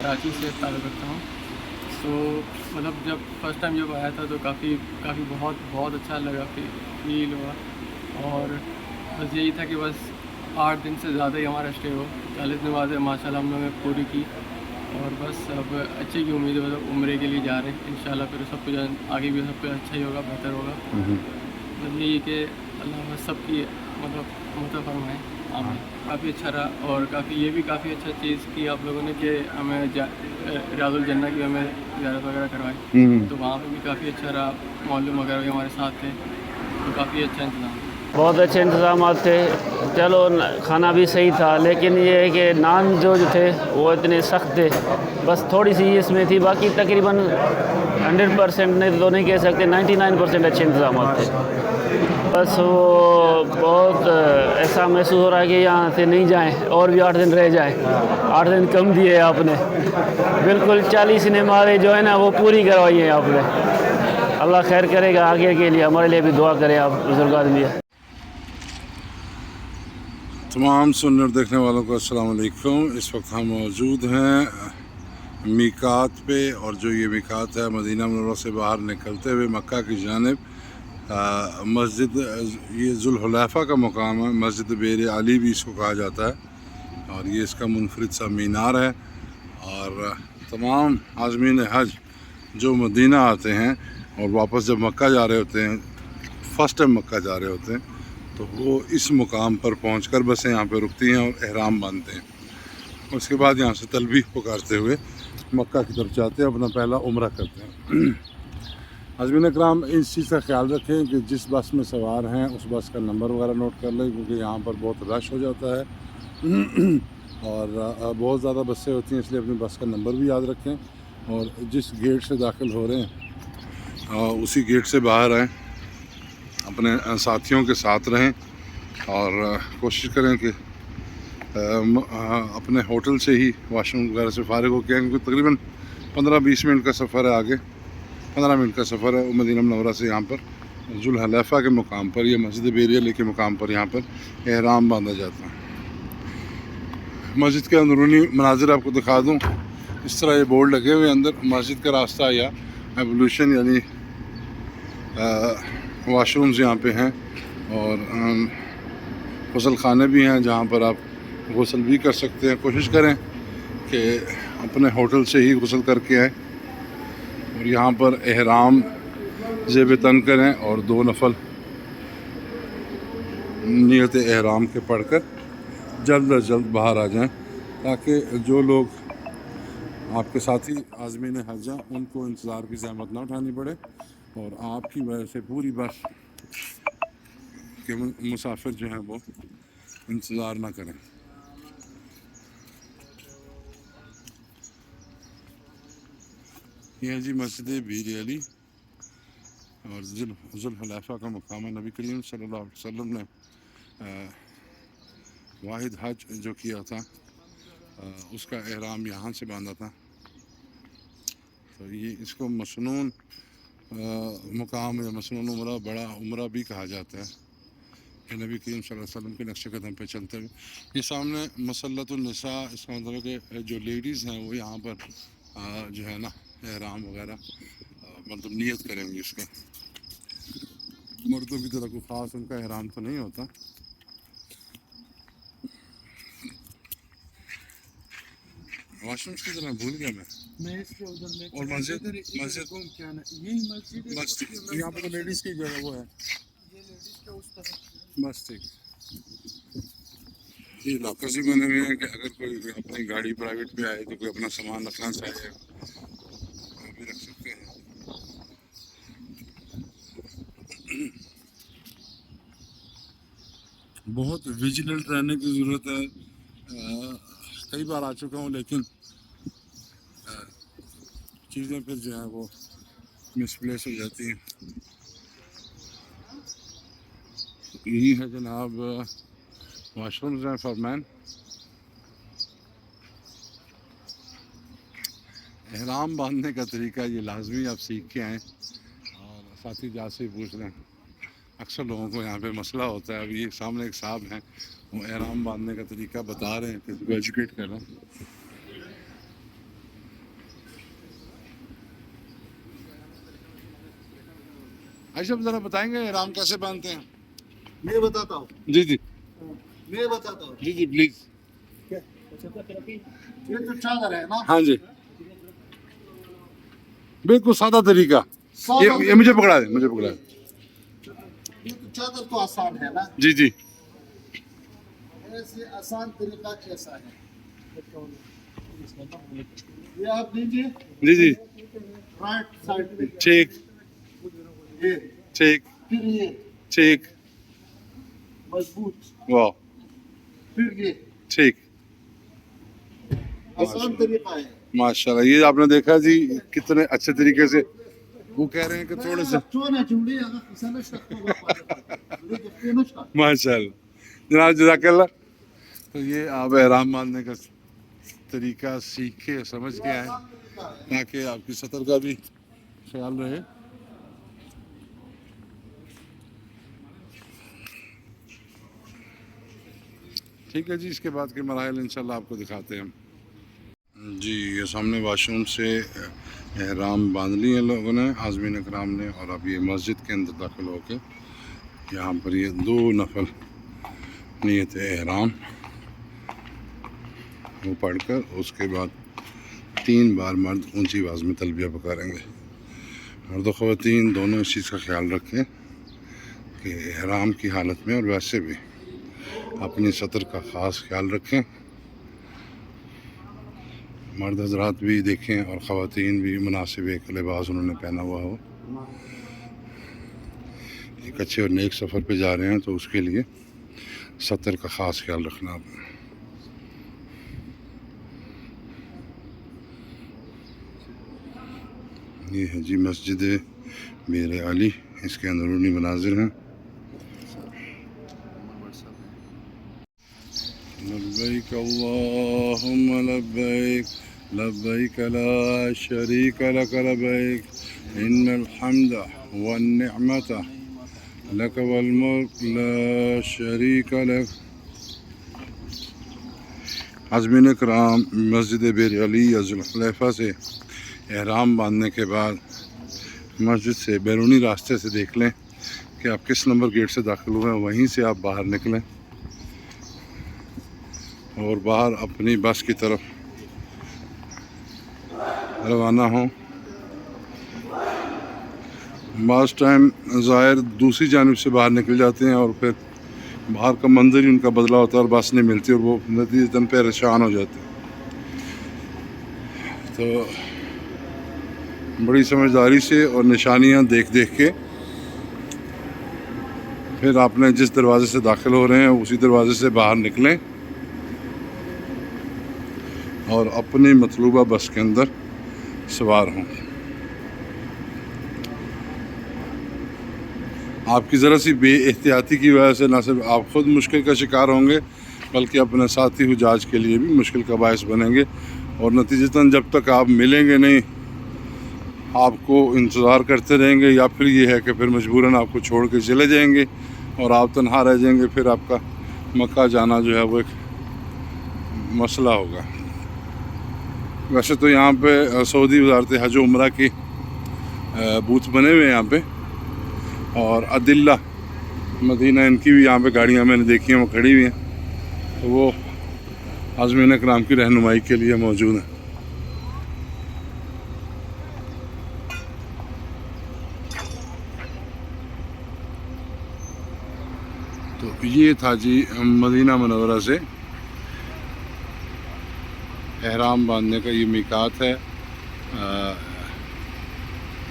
कराची से ताल्लुक़ रखता हूँ। तो मतलब जब फर्स्ट टाइम जब आया था तो काफ़ी बहुत अच्छा लगा, फील हुआ। और बस यही था कि बस 8 दिन से ज़्यादा ही हमारा स्टे हो, 40 नमाज़ें माशाल्लाह हम लोगों ने पूरी की। और बस अब अच्छे की उम्मीद है, मतलब उम्रे के लिए जा रहे हैं इंशाल्लाह। फिर सब कुछ आगे भी सब कुछ अच्छा ही होगा, बेहतर होगा। मतलब यही कि अल्लाह बस सबकी मतलब फरमाए, आमीन। काफ़ी अच्छा रहा। और ये भी काफ़ी अच्छा चीज़ की आप लोगों ने कि हमें रियाजुल जन्नत की हमें ज़ियारत वगैरह करवाई, तो वहाँ पे भी काफ़ी अच्छा रहा। मौलवी वगैरह भी हमारे साथ थे, तो काफ़ी अच्छा इंतज़ाम था। बहुत अच्छे इंतज़ाम थे। चलो खाना भी सही था, लेकिन ये है कि नान जो थे वो इतने सख्त थे, बस थोड़ी सी इसमें थी। बाकी तकरीबन 100% तो नहीं कह सकते, 99% अच्छे इंतज़ाम थे। बस वो बहुत ऐसा महसूस हो रहा है कि यहाँ से नहीं जाएं और भी 8 दिन रह जाएं। 8 दिन कम दिए आपने, बिल्कुल 40 नमाज़ें जो है ना वो पूरी करवाई है आपने। अल्लाह खैर करेगा आगे के लिए, हमारे लिए भी दुआ करें आप बुजुर्ग आदमी है। तमाम सुनने और देखने वालों को अस्सलाम वालेकुम। इस वक्त हम मौजूद हैं मीकात पे, और जो ये मीकात है मदीना मुनव्वरा से बाहर निकलते हुए मक्का की जानिब मस्जिद, ये जुल्हुलैफ़ा का मुकाम है। मस्जिद बेर अली भी इसको कहा जाता है, और ये इसका मुनफरिद सा मीनार है। और तमाम आज़मीन हज जो मदीना आते हैं और वापस जब मक्का जा रहे होते हैं, फ़र्स्ट टाइम मक्का जा रहे होते हैं, तो वो इस मुकाम पर पहुंचकर बसें यहाँ पे रुकती हैं और एहराम बांधते हैं। उसके बाद यहाँ से तलबीह पुकारते हुए मक्का की तरफ जाते हैं, अपना पहला उम्रा करते हैं। आज़मीन कराम, इस चीज़ का ख्याल रखें कि जिस बस में सवार हैं उस बस का नंबर वगैरह नोट कर लें, क्योंकि यहाँ पर बहुत रश हो जाता है और बहुत ज़्यादा बसें होती हैं, इसलिए अपनी बस का नंबर भी याद रखें। और जिस गेट से दाखिल हो रहे हैं उसी गेट से बाहर आएँ, अपने साथियों के साथ रहें और कोशिश करें कि अपने होटल से ही वाशरूम वगैरह से फ़ारिग हो के आएँ, क्योंकि तकरीबन 15-20 मिनट का सफ़र है, आगे 15 मिनट का सफ़र है मदीना मुनव्वरा से। यहाँ पर जुल्हुलैफ़ा के मुकाम पर, यह मस्जिद बेर अली के मुकाम पर यहाँ पर एहराम बांधा जाता है। मस्जिद के अंदरूनी मनाजिर आपको दिखा दूँ। इस तरह ये बोर्ड लगे हुए अंदर मस्जिद का रास्ता या एवोल्यूशन, यानी वाशरूम्स यहाँ पे हैं, और गसल खाने भी हैं जहाँ पर आप गसल भी कर सकते हैं। कोशिश करें कि अपने होटल से ही गसल करके आएँ, और यहाँ पर एहराम ज़ेब तन करें और 2 नफल नियत एहराम के पढ़कर जल्द अज जल्द बाहर आ जाएं, ताकि जो लोग आपके साथी आज़मीन हज हैं उनको इंतज़ार की ज़हमत ना उठानी पड़े, और आपकी वजह से पूरी बस के मुसाफिर जो हैं वो इंतज़ार ना करें। ये है जी मस्जिद बेर अली, और जुल्हुलैफ़ा का मुकाम है। नबी करीम सल्लल्लाहु अलैहि वसल्लम ने वाहिद हज जो किया था उसका एहराम यहाँ से बांधा था। तो ये इसको मसनून मुकाम या मसनून उम्रा, बड़ा उम्रा भी कहा जाता है। कि नबी करीम सल्लल्लाहु अलैहि वसल्लम के नक्शे कदम पे चलते हुए। ये सामने मसल्लतुन निसा, इसका मतलब कि जो लेडीज़ हैं वो यहाँ पर जो है ना एहराम वगैरह मतलब नियत करेंगे इसका। मर्दों की तरह कोई ख़ास उनका एहराम तो नहीं होता। वाशरूम्स की तरह भूल गया मैं इसके उधर में। और मस्जिद यही मस्जिद यहाँ पर तो लेडीज़ की जगह वो है, ये लेडीज़ का उस तरफ। बस ठीक। ये लॉकर्स ही बने हुए हैं कि अगर कोई अपनी गाड़ी प्राइवेट पे आए तो कोई अपना सामान रखना चाहे वो भी रख सकते हैं। बहुत विजिलेंट रहने की ज़रूरत है। कई बार आ चुका हूँ लेकिन चीज़ें फिर जो है वो मिसप्लेस हो जाती हैं। यही है जनाब वाशरूम्स हैं फॉर मैन। एहराम बांधने का तरीका ये लाजमी आप सीख के आएँ और साथी जात से पूछ लें। अक्सर लोगों को यहाँ पे मसला होता है। अभी एक सामने एक साहब हैं, वो एहराम बांधने का तरीका बता रहे हैं, किसी को एजुकेट कर रहे हैं। आइशब ज़रा बताएंगे एहराम कैसे बांधते हैं? मैं बताता हूँ। जी जी मैं बताता हूँ। जी जी प्लीज़। ये तो चादर है ना। हाँ जी, बिल्कुल सादा तरीका। सादा ये मुझे पकड़ा दे, मुझे पकड़ा दे। ये तो चादर तो आसान है ना। जी जी ऐसे आसान तरीका कैसा है? ये आप लीजिए जी जी राइट साइड पे। ठीक ये ठीक फिर ये ठीक, मजबूत, वाह फिर ये ठीक, आसान तरीका है। माशाल्लाह। ये आपने देखा जी कितने अच्छे तरीके से वो कह रहे हैं कि थोड़े से माशाल्लाह जनाब जज़ाकल्लाह। तो ये आप एहराम बांधने का तरीका सीख के समझ के आए ताकि आपकी सतर का भी ख्याल रहे। ठीक है जी, इसके बाद के मराहल इंशाल्लाह आपको दिखाते हैं हम। जी ये सामने वाशरूम से एहराम बांध लिए लोगों ने, आज़मीन इकराम ने, और अब ये मस्जिद के अंदर दाखिल होके यहाँ पर ये 2 नफल नियत एहराम वो पढ़कर उसके बाद 3 बार मर्द ऊंची आवाज़ में तलबिया पुकारेंगे। मर्द व ख़वातीन दोनों इस चीज़ का ख्याल रखें कि एहराम की हालत में और वैसे भी अपनी सतर का ख़ास ख्याल रखें। मर्द हजरात भी देखें और ख़वातीन भी मुनासिब एक लिबास उन्होंने पहना हुआ हो। एक अच्छे और नेक सफ़र पे जा रहे हैं तो उसके लिए सतर का ख़ास ख्याल रखना आपने। ये है जी मस्जिद मेरे अली, इसके अंदरूनी मनाजिर हैं। लब्बैक अल्लाहुम्मा लब्बैक लब्बैक ला शरीक लक लब्बैक इन्नल हम्दा वन निअमता लक वल मुल्क ला शरीक लक। आज़मीन इकराम मस्जिद मेरे अली ज़ुल्हुलैफ़ा से एहराम बांधने के बाद मस्जिद से बैरूनी रास्ते से देख लें कि आप किस नंबर गेट से दाखिल हुए हैं, वहीं से आप बाहर निकलें और बाहर अपनी बस की तरफ रवाना हों। बास टाइम ज़ाहिर दूसरी जानिब से बाहर निकल जाते हैं और फिर बाहर का मंजर ही उनका बदला होता है और बस नहीं मिलती और वो नतीजतन परेशान हो जाते हैं। तो बड़ी समझदारी से और निशानियां देख देख के फिर आपने जिस दरवाज़े से दाखिल हो रहे हैं उसी दरवाज़े से बाहर निकलें और अपनी मतलूबा बस के अंदर सवार हों। आपकी ज़रा सी बेएहतियाती की वजह से ना सिर्फ आप ख़ुद मुश्किल का शिकार होंगे बल्कि अपने साथी हुजाज के लिए भी मुश्किल का बायस बनेंगे और नतीजतन जब तक आप मिलेंगे नहीं आपको इंतज़ार करते रहेंगे या फिर ये है कि फिर मजबूरन आपको छोड़ के चले जाएंगे और आप तन्हा रह जाएंगे। फिर आपका मक्का जाना जो है वो एक मसला होगा। वैसे तो यहाँ पे सऊदी वज़ारत हज व उम्रा की बूथ बने हुए हैं यहाँ पे और अदिल्ला मदीना इनकी भी यहाँ पे गाड़ियाँ मैंने देखी हैं वो खड़ी हुई हैं, तो वो आज़मीन इकराम की रहनुमाई के लिए मौजूद हैं। तो ये था जी मदीना मुनव्वरा से एहराम बांधने का ये मीकात है।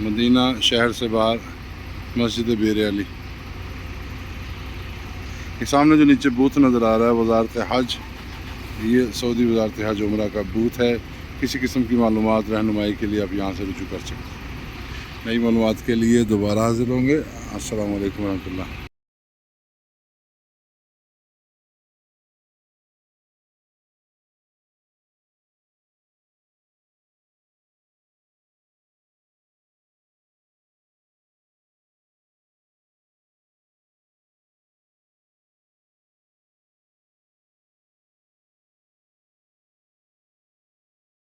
मदीना शहर से बाहर मस्जिद बेर अली। ये सामने जो नीचे बूथ नज़र आ रहा है वजारत हज, ये सऊदी वजारत हज उम्रा का बूथ है। किसी किस्म की मालूमात रहनुमाई के लिए आप यहाँ से रुजू कर सकते हैं। नई मालूमात के लिए दोबारा हाजिर होंगे। अस्सलाम वालेकुम रहमतुल्लाह।